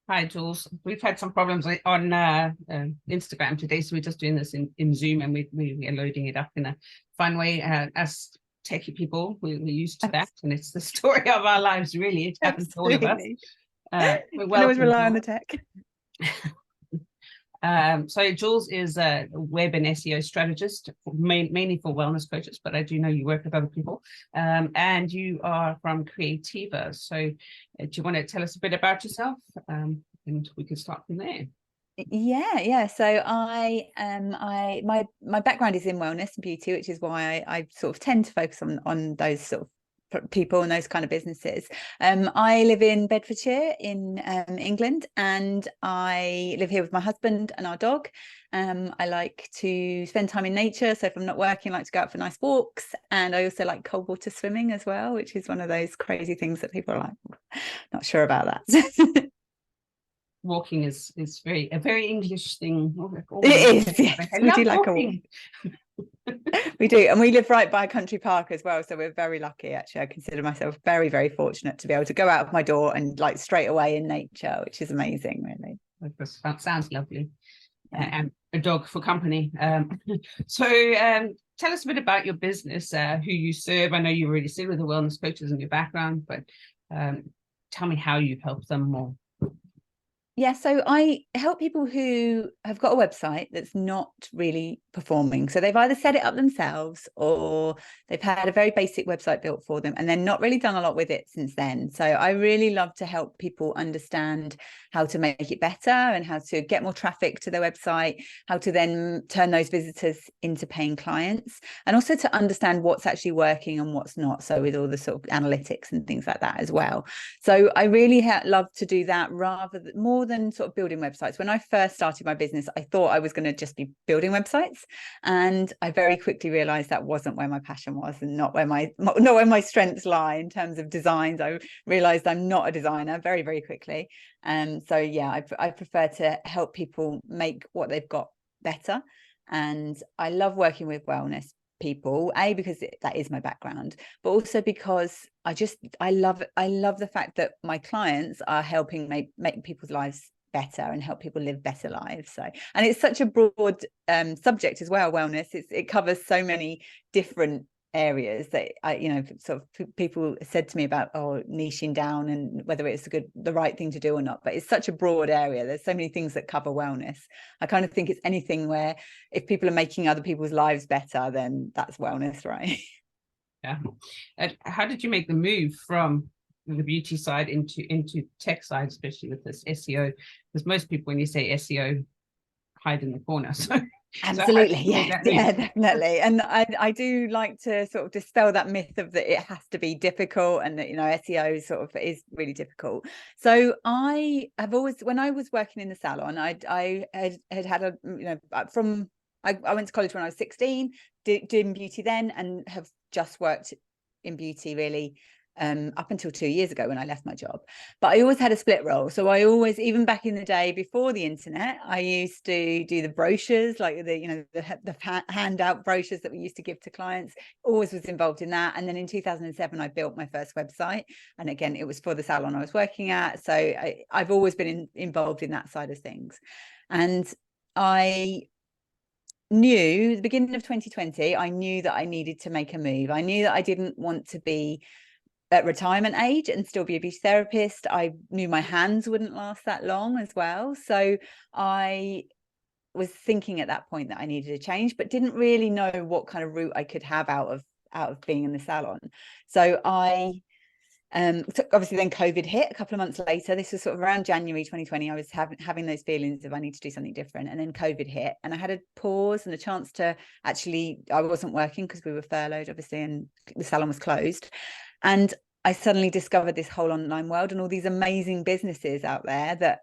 Hi, Jules. We've had some problems on Instagram today, so we're just doing this in Zoom, and we are loading it up in a fun way. As techie people, we're used to that, and it's the story of our lives, really. It happens to all of us. Absolutely. But Can always welcome, rely on the Jules. tech. So Jules is a web and SEO strategist, mainly for wellness coaches, but I do know you work with other people. And you are from Creativa. So do you want to tell us a bit about yourself? And we can start from there. Yeah. So my background is in wellness and beauty, which is why I sort of tend to focus on those sort of people and those kind of businesses. I live in Bedfordshire in England, and I live here with my husband and our dog. I like to spend time in nature, so if I'm not working, I like to go out for nice walks, and I also like cold water swimming as well, which is one of those crazy things that people are like, not sure about that. Walking is a very English thing. It is, yes. I We do love like a walk. walking. We do, and we live right by a country park as well, so we're very lucky. Actually, I consider myself very, very fortunate to be able to go out of my door and like straight away in nature, which is amazing, really. That sounds lovely. Yeah. And a dog for company. So tell us a bit about your business, who you serve. I know you already said with the wellness coaches in your background, but tell me how you've helped them more. Yeah, so I help people who have got a website that's not really performing. So they've either set it up themselves, or they've had a very basic website built for them and then not really done a lot with it since then. So I really love to help people understand how to make it better and how to get more traffic to their website, how to then turn those visitors into paying clients, and also to understand what's actually working and what's not. So with all the sort of analytics and things like that as well. So I really love to do that more than sort of building websites. When I first started my business, I thought I was going to just be building websites, and I very quickly realized that wasn't where my passion was, and not where my strengths lie in terms of designs. I realized I'm not a designer very, very quickly. So yeah, I prefer to help people make what they've got better. And I love working with wellness people, because that is my background, but also because I love the fact that my clients are helping make people's lives better and help people live better lives. So, and it's such a broad subject as well, wellness. It covers so many different areas that sort of people said to me about niching down and whether it's the right thing to do or not. But it's such a broad area. There's so many things that cover wellness. I kind of think it's anything where if people are making other people's lives better, then that's wellness, right? Yeah. And how did you make the move from the beauty side into tech side, especially with this SEO? Because most people, when you say SEO, hide in the corner. So how did Absolutely, you make yes, that yeah, move? definitely. And I do like to sort of dispel that myth of that it has to be difficult, and that SEO sort of is really difficult. So I have always, when I was working in the salon, I had a I went to college when I was 16, doing beauty then, and have just worked in beauty really up until 2 years ago when I left my job. But I always had a split role. So I always, even back in the day before the internet, I used to do the brochures, like the handout brochures that we used to give to clients. Always was involved in that. And then in 2007, I built my first website. And again, it was for the salon I was working at. So I've always been involved in that side of things. And I knew the beginning of 2020, I knew that I needed to make a move. I knew that I didn't want to be at retirement age and still be a beauty therapist. I knew my hands wouldn't last that long as well. So I was thinking at that point that I needed a change, but didn't really know what kind of route I could have out of being in the salon. So I obviously then COVID hit a couple of months later. This was sort of around January 2020. I was having those feelings of I need to do something different, and then COVID hit, and I had a pause and a chance to actually, I wasn't working because we were furloughed obviously, and the salon was closed. And I suddenly discovered this whole online world and all these amazing businesses out there that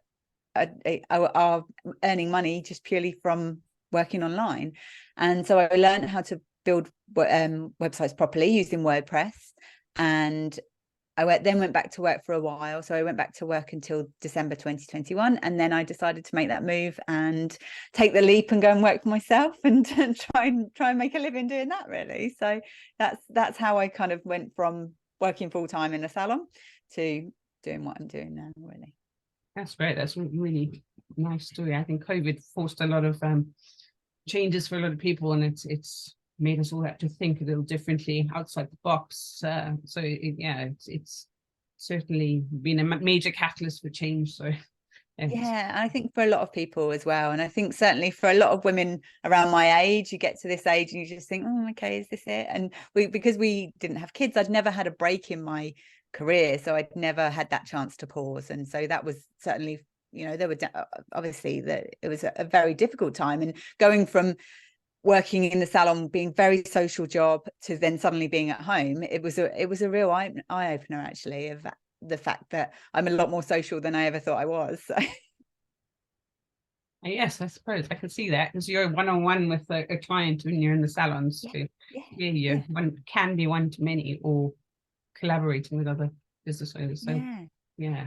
are earning money just purely from working online. And so I learned how to build websites properly using WordPress. And I then went back to work for a while. So I went back to work until December 2021. And then I decided to make that move and take the leap and go and work for myself and try and make a living doing that, really. So that's how I kind of went from working full time in a salon to doing what I'm doing now, really. That's great. That's a really nice story. I think COVID forced a lot of changes for a lot of people, and it's made us all have to think a little differently outside the box. It's certainly been a major catalyst for change. So yeah, I think for a lot of people as well, and I think certainly for a lot of women around my age, you get to this age and you just think, oh, okay, is this it? And because we didn't have kids, I'd never had a break in my career, so I'd never had that chance to pause. And so that was certainly, there were obviously that it was a very difficult time, and going from working in the salon, being very social job, to then suddenly being at home, it was a real eye opener, actually, of the fact that I'm a lot more social than I ever thought I was. So. Yes, I suppose I can see that, because you're one-on-one with a client when you're in the salons. One can be one to many, or collaborating with other business owners. So yeah,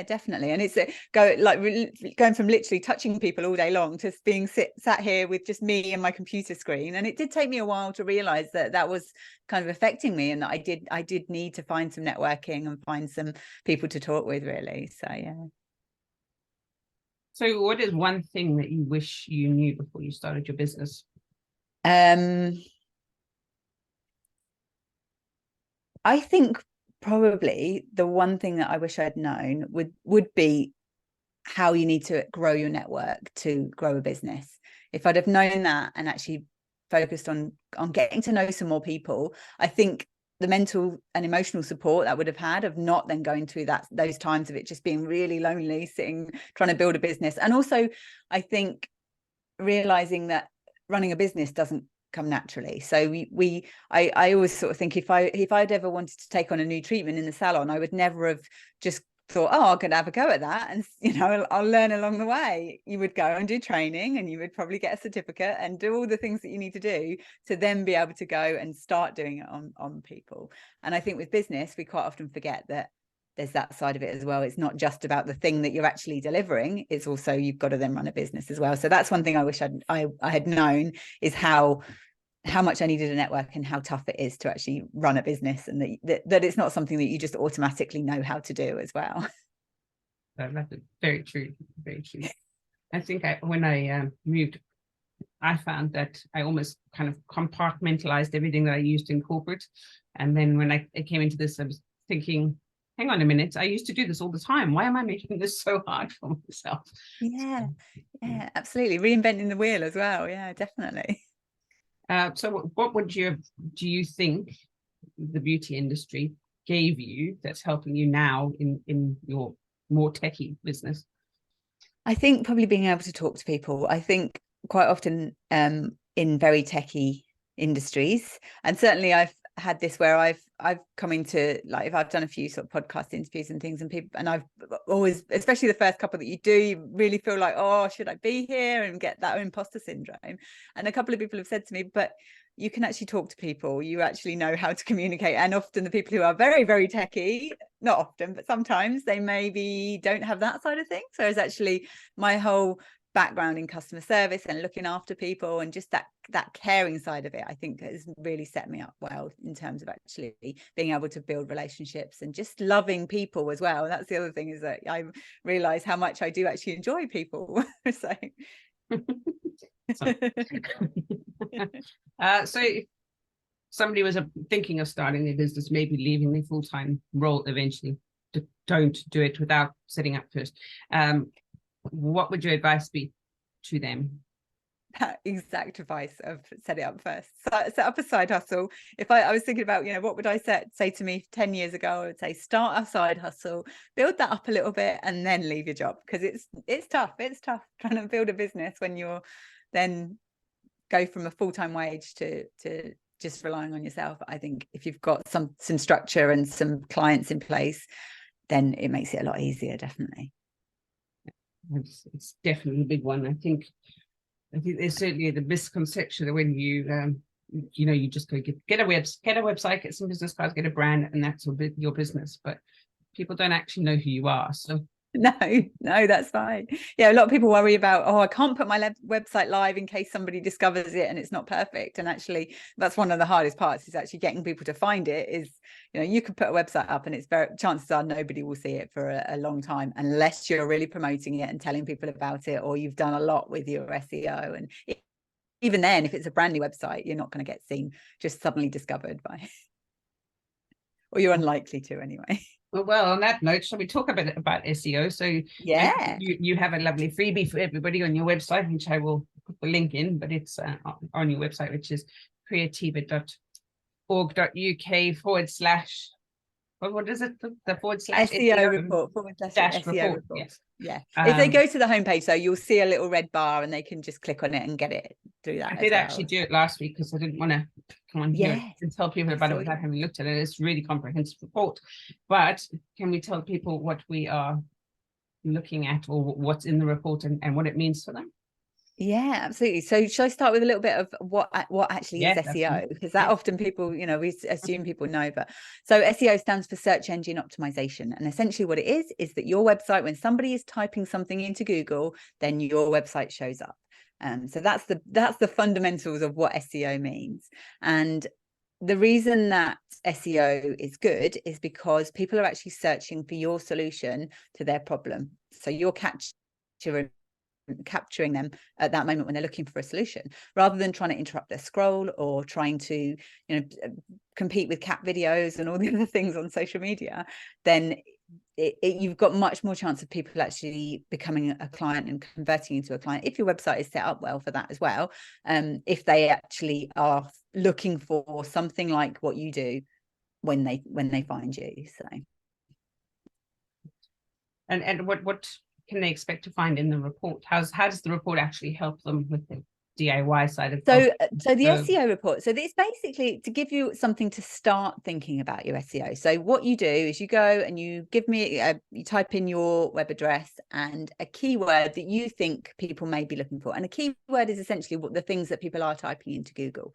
definitely. And it's going from literally touching people all day long to being sat here with just me and my computer screen. And it did take me a while to realize that was kind of affecting me, and that I did need to find some networking and find some people to talk with, really. So yeah. So what is one thing that you wish you knew before you started your business? I think probably the one thing that I wish I'd known would be how you need to grow your network to grow a business. If I'd have known that and actually focused on getting to know some more people, I think the mental and emotional support that would have had, of not then going through those times of it just being really lonely, trying to build a business. And also, I think realizing that running a business doesn't come naturally. So I always sort of think, if I'd ever wanted to take on a new treatment in the salon, I would never have just thought, oh, I could have a go at that, and I'll learn along the way. You would go and do training, and you would probably get a certificate and do all the things that you need to do to then be able to go and start doing it on people. And I think with business, we quite often forget that there's that side of it as well. It's not just about the thing that you're actually delivering, it's also you've got to then run a business as well. So that's one thing I wish I had known, is how much I needed a network and how tough it is to actually run a business, and that it's not something that you just automatically know how to do as well. That's very true. Very true. I think when I moved, I found that I almost kind of compartmentalized everything that I used in corporate. And then when I came into this, I was thinking, hang on a minute, I used to do this all the time. Why am I making this so hard for myself? Yeah, absolutely. Reinventing the wheel as well. Yeah, definitely. So what do you think the beauty industry gave you that's helping you now in your more techie business? I think probably being able to talk to people. I think quite often in very techie industries, and certainly I've had this where I've come into, like, if I've done a few sort of podcast interviews and things, and people, and I've always, especially the first couple that you do, you really feel like, oh, should I be here, and get that imposter syndrome. And a couple of people have said to me, but you can actually talk to people, you actually know how to communicate. And often the people who are very, very techie, not often, but sometimes, they maybe don't have that side of things. Whereas actually my whole background in customer service and looking after people, and just that caring side of it, I think has really set me up well in terms of actually being able to build relationships and just loving people as well. That's the other thing, is that I realize how much I do actually enjoy people. So so if somebody was thinking of starting their business, maybe leaving their full-time role eventually, don't do it without setting up first. What would your advice be to them? That exact advice of set it up first. Set up a side hustle. If I was thinking about, what would I say to me 10 years ago, I would say start a side hustle, build that up a little bit, and then leave your job, because it's tough. It's tough trying to build a business when you're then go from a full-time wage to just relying on yourself. I think if you've got some structure and some clients in place, then it makes it a lot easier, definitely. It's definitely a big one. I think there's certainly the misconception that when you you just go get a website, get some business cards, get a brand, and that's your business. But people don't actually know who you are. So No, that's fine. Yeah, a lot of people worry about, oh, I can't put my website live in case somebody discovers it and it's not perfect. And actually, that's one of the hardest parts, is actually getting people to find it. Is, you know, you could put a website up and it's chances are nobody will see it for a long time, unless you're really promoting it and telling people about it, or you've done a lot with your SEO. And even then, if it's a brand new website, you're not going to get seen, just suddenly discovered by, or you're unlikely to anyway. Well, on that note, shall we talk a bit about SEO? So yeah, you have a lovely freebie for everybody on your website, which I will put the link in, but it's on your website, which is creativa.org.uk/ what is it? The / SEO report / dash SEO report. Yes. Yeah. If they go to the homepage, though, you'll see a little red bar and they can just click on it and get it through that. I did actually do it last week because I didn't want to come on here and tell people about it without having looked at it. It's a really comprehensive report. But can we tell people what we are looking at, or what's in the report, and what it means for them? Yeah, absolutely. So shall I start with a little bit of what actually is SEO? Because that often people, you know, we assume people know, but so SEO stands for search engine optimization. And essentially what it is that your website, when somebody is typing something into Google, then your website shows up. So that's the fundamentals of what SEO means. And the reason that SEO is good is because people are actually searching for your solution to their problem. So you're capturing them at that moment when they're looking for a solution, rather than trying to interrupt their scroll or trying to, you know, compete with cat videos and all the other things on social media. Then you've got much more chance of people actually becoming a client and converting into a client, if your website is set up well for that as well. If they actually are looking for something like what you do when they find you. So and what can they expect to find in the report? How does the report actually help them with the DIY side of so the SEO report, so it's basically to give you something to start thinking about your SEO. So what you do is you go and you give me you type in your web address and a keyword that you think people may be looking for, and a keyword is essentially what the things that people are typing into Google.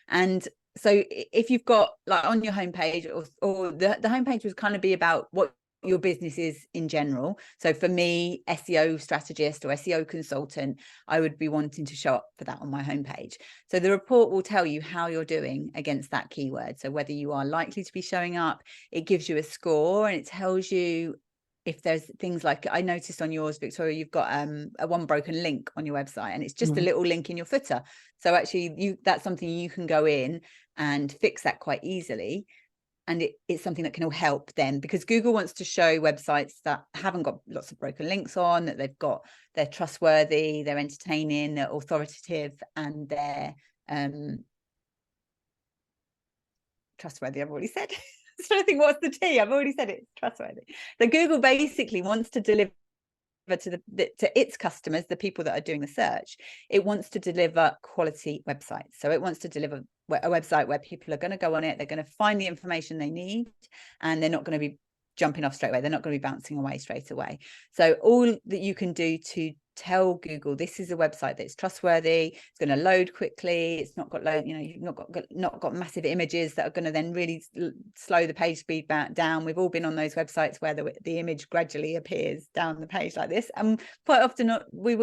And so if you've got, like, on your homepage, or the homepage would kind of be about what your business is in general. So for me, SEO strategist or SEO consultant, I would be wanting to show up for that on my homepage. So the report will tell you how you're doing against that keyword. So whether you are likely to be showing up, it gives you a score, and it tells you if there's things like, I noticed on yours, Victoria, you've got a one broken link on your website, and it's just a little link in your footer. So actually that's something you can go in and fix that quite easily. And it's something that can all help them, because Google wants to show websites that haven't got lots of broken links on, that they're trustworthy, they're entertaining, they're authoritative, and they're trustworthy. I've already said. So I think, what's the T? I've already said it. Trustworthy. So Google basically wants to deliver to its customers, the people that are doing the search, it wants to deliver quality websites. So it wants to deliver a website where people are going to go on it, they're going to find the information they need, and they're not going to be jumping off straight away, they're not going to be bouncing away straight away. So all that you can do to tell Google this is a website that's trustworthy, it's going to load quickly, it's not got load, you know, you've not got massive images that are going to then really slow the page speed back down. We've all been on those websites where the image gradually appears down the page like this, and quite often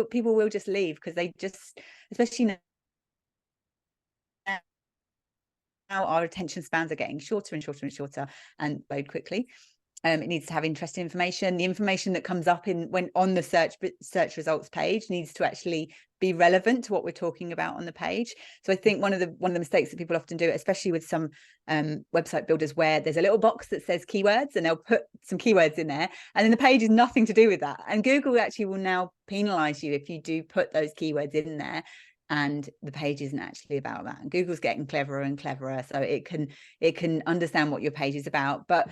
people will just leave, because they just, especially now our attention spans are getting shorter and shorter and shorter and load quickly. It needs to have interesting information. The information that comes up on the search results page needs to actually be relevant to what we're talking about on the page. So I think one of the mistakes that people often do, especially with some website builders, where there's a little box that says keywords, and they'll put some keywords in there, and then the page is nothing to do with that. And Google actually will now penalize you if you do put those keywords in there and the page isn't actually about that. And Google's getting cleverer and cleverer, so it can understand what your page is about. But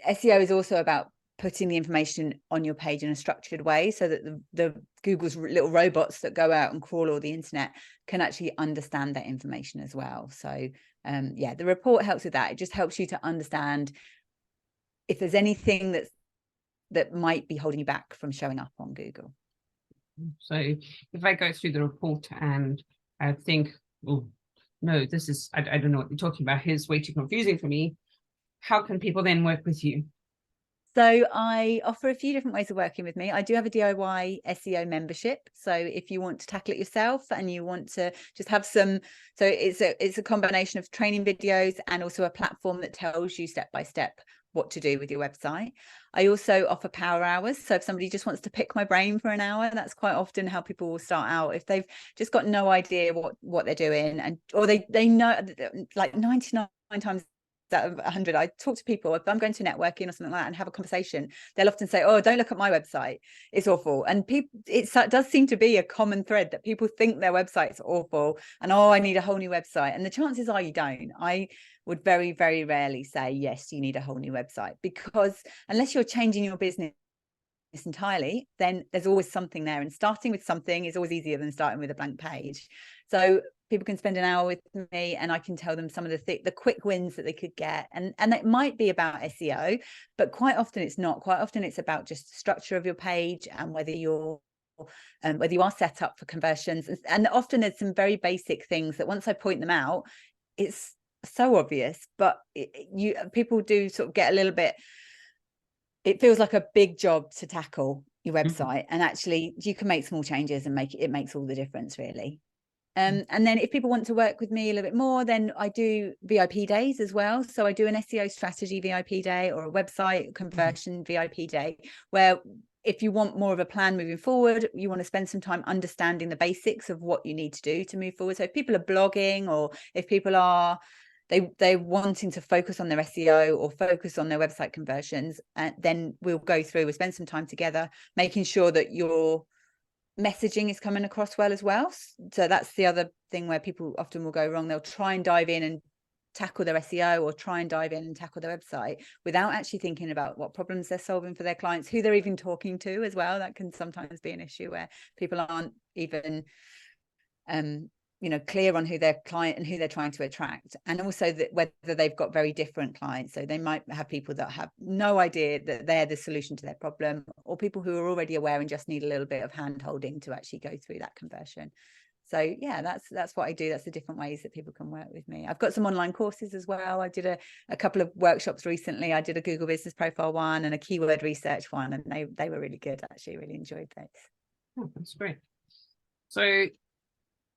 SEO is also about putting the information on your page in a structured way, so that the Google's little robots that go out and crawl all the internet can actually understand that information as well. So yeah, the report helps with that. It just helps you to understand if there's anything that might be holding you back from showing up on Google. So if I go through the report and I think, oh no, this is, I don't know what you're talking about, here's way too confusing for me, how can people then work with you? So I offer a few different ways of working with me. I do have a DIY SEO membership. So if you want to tackle it yourself and you want to just have some, so it's a combination of training videos and also a platform that tells you step by step what to do with your website. I also offer power hours. So if somebody just wants to pick my brain for an hour, that's quite often how people will start out. If they've just got no idea what they're doing, and or they know, like 99 times out of 100, I talk to people, if I'm going to networking or something like that and have a conversation, they'll often say, oh, don't look at my website, it's awful. And people, it does seem to be a common thread that people think their website's awful and, oh, I need a whole new website. And the chances are you don't. I would very, very rarely say, yes, you need a whole new website, because unless you're changing your business entirely, then there's always something there, and starting with something is always easier than starting with a blank page. So people can spend an hour with me and I can tell them some of the quick wins that they could get, and it might be about SEO, but quite often it's not. Quite often it's about just the structure of your page and whether you are set up for conversions, and often there's some very basic things that once I point them out, it's so obvious, but people do sort of get a little bit, it feels like a big job to tackle your website, and actually you can make small changes and it makes all the difference, really. And then if people want to work with me a little bit more, then I do VIP days as well. So I do an SEO strategy VIP day or a website conversion VIP day, where if you want more of a plan moving forward, you want to spend some time understanding the basics of what you need to do to move forward. So if people are blogging, or if people are they're wanting to focus on their SEO or focus on their website conversions, and then we'll go through, we'll spend some time together making sure that your messaging is coming across well as well. So that's the other thing where people often will go wrong. They'll try and dive in and tackle their SEO, or try and dive in and tackle their website without actually thinking about what problems they're solving for their clients, who they're even talking to as well. That can sometimes be an issue where people aren't even clear on who their client and who they're trying to attract, and also that whether they've got very different clients. So they might have people that have no idea that they're the solution to their problem, or people who are already aware and just need a little bit of hand holding to actually go through that conversion. So yeah, that's what I do. That's the different ways that people can work with me. I've got some online courses as well. I did a couple of workshops recently. I did a Google Business Profile one and a keyword research one, and they were really good. Actually, really enjoyed those. Oh, that's great. So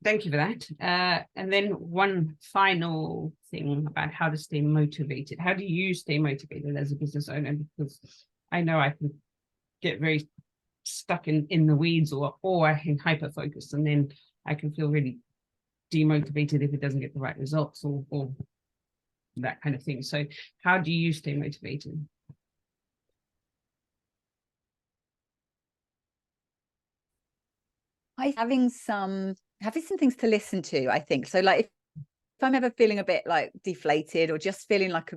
thank you for that. And then one final thing about how to stay motivated. How do you stay motivated as a business owner? Because I know I can get very stuck in the weeds, or I can hyper focus, and then I can feel really demotivated if it doesn't get the right results, or that kind of thing. So how do you stay motivated? Having some things to listen to, I think. So like if I'm ever feeling a bit like deflated, or just feeling like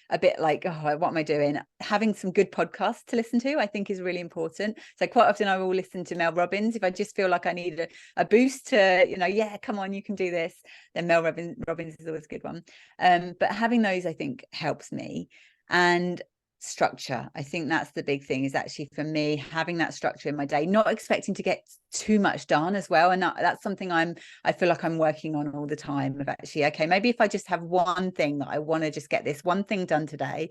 a bit like, oh, what am I doing? Having some good podcasts to listen to, I think, is really important. So quite often I will listen to Mel Robbins. If I just feel like I need a boost to, yeah, come on, you can do this, then Mel Robbins is always a good one. But having those, I think, helps me. And structure, I think that's the big thing, is actually for me having that structure in my day, not expecting to get too much done as well. And that's something I feel like I'm working on all the time, of actually, okay, maybe if I just have one thing that I want to just get this one thing done today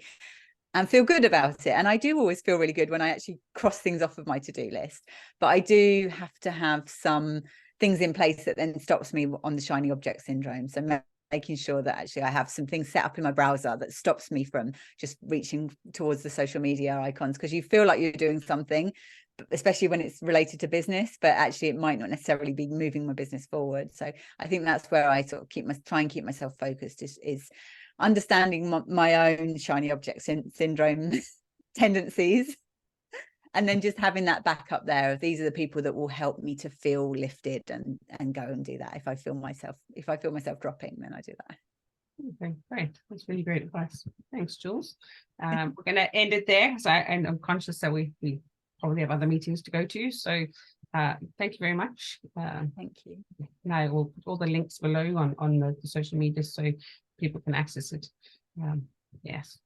and feel good about it. And I do always feel really good when I actually cross things off of my to-do list, but I do have to have some things in place that then stops me on the shiny object syndrome. So making sure that actually I have some things set up in my browser that stops me from just reaching towards the social media icons, because you feel like you're doing something, especially when it's related to business, but actually it might not necessarily be moving my business forward. So I think that's where I sort of try and keep myself focused, is understanding my own shiny object syndrome tendencies, and then just having that backup there of these are the people that will help me to feel lifted and go and do that. If I feel myself dropping, then I do that. Okay, great. That's really great advice. Thanks, Jules. We're going to end it there. So I'm conscious that we probably have other meetings to go to. So thank you very much. Thank you. Now we'll put all the links below on the social media so people can access it. Yes.